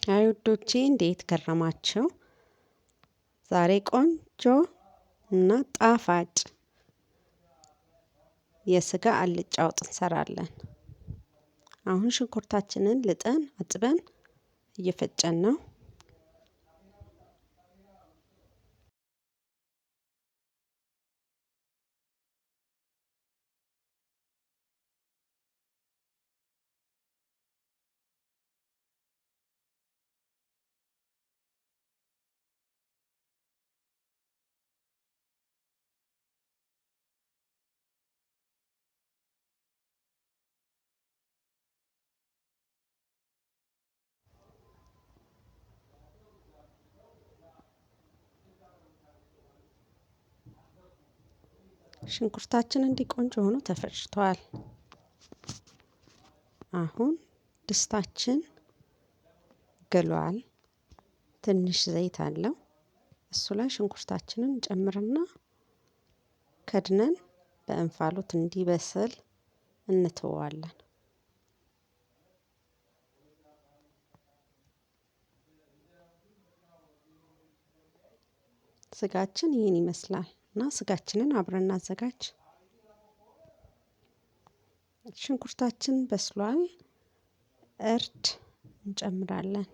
አይ ውዶቼ እንዴት ከረማችሁ? ዛሬ ቆንጆ እና ጣፋጭ የስጋ አልጫ ወጥ እንሰራለን። አሁን ሽንኩርታችንን ልጠን አጥበን እየፈጨን ነው። ሽንኩርታችን እንዲህ ቆንጆ ሆኖ ተፈጭቷል። አሁን ድስታችን ግሏል። ትንሽ ዘይት አለው። እሱ ላይ ሽንኩርታችንን ጨምርና ከድነን በእንፋሎት እንዲበስል እንተወዋለን። ስጋችን ይህን ይመስላል እና ስጋችንን አብረን እናዘጋጅ። ሽንኩርታችን በስሏል። እርድ እንጨምራለን።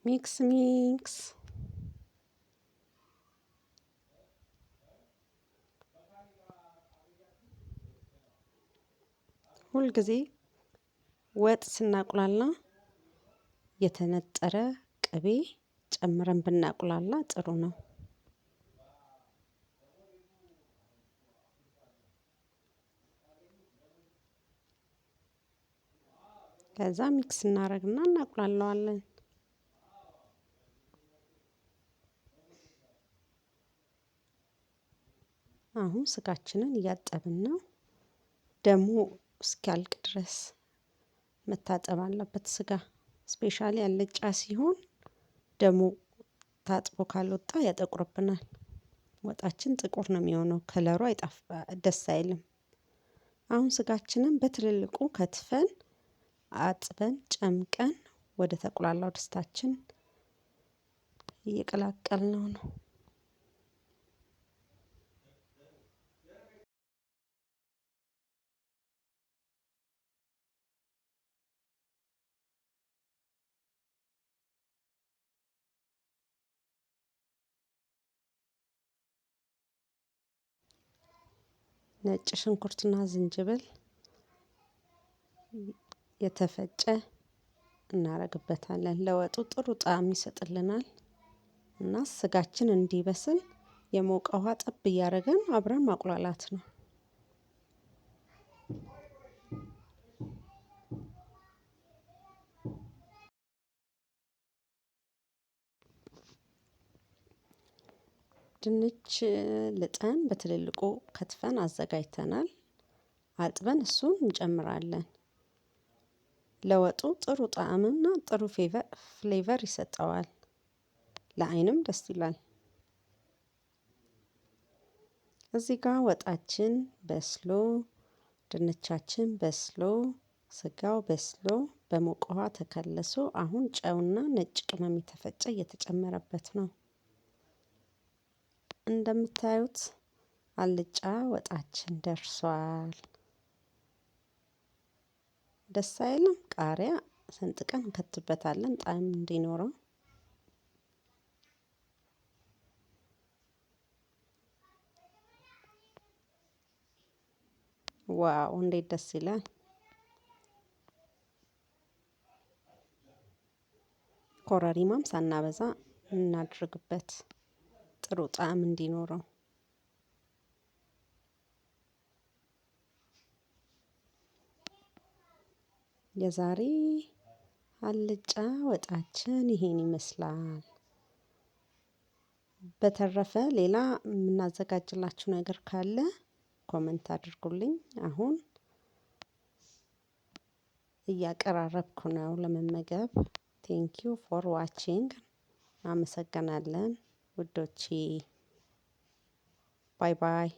ሚክስ ሁልጊዜ ወጥ ስናቁላላ የተነጠረ ቅቤ ጨምረን ብናቁላላ ጥሩ ነው። ከዛ ሚክስ እናደርግና እናቁላለዋለን። አሁን ስጋችንን እያጠብን ነው። ደሙ እስኪያልቅ ድረስ መታጠብ አለበት። ስጋ ስፔሻሊ አልጫ ሲሆን ደሙ ታጥቦ ካልወጣ ያጠቁርብናል። ወጣችን ጥቁር ነው የሚሆነው። ከለሩ ደስ አይልም። አሁን ስጋችንን በትልልቁ ከትፈን አጥበን ጨምቀን ወደ ተቁላላው ድስታችን እየቀላቀልነው ነው። ነጭ ሽንኩርትና ዝንጅብል የተፈጨ እናደርግበታለን። ለወጡ ጥሩ ጣዕም ይሰጥልናል። እና ስጋችን እንዲበስል የሞቀ ውሃ ጠብ እያደረገን አብረን ማቁላላት ነው። ድንች ልጠን በትልልቁ ከትፈን አዘጋጅተናል። አጥበን እሱን እንጨምራለን። ለወጡ ጥሩ ጣዕምና ጥሩ ፍሌቨር ይሰጠዋል። ለአይንም ደስ ይላል። እዚህ ጋር ወጣችን በስሎ፣ ድንቻችን በስሎ፣ ስጋው በስሎ በሞቀ ውሃ ተከልሶ አሁን ጨውና ነጭ ቅመም የተፈጨ እየተጨመረበት ነው። እንደምታዩት አልጫ ወጣችን ደርሷል። ደስ አይልም? ቃሪያ ሰንጥቀን እንከትበታለን ጣዕም እንዲኖረው። ዋው እንዴት ደስ ይላል! ኮረሪማም ሳናበዛ እናድርግበት ጥሩ ጣዕም እንዲኖረው። የዛሬ አልጫ ወጣችን ይሄን ይመስላል። በተረፈ ሌላ የምናዘጋጅላችሁ ነገር ካለ ኮመንት አድርጉልኝ። አሁን እያቀራረብኩ ነው ለመመገብ። ቴንኪው ፎር ዋቺንግ። አመሰግናለን ውዶቼ። ባይ ባይ።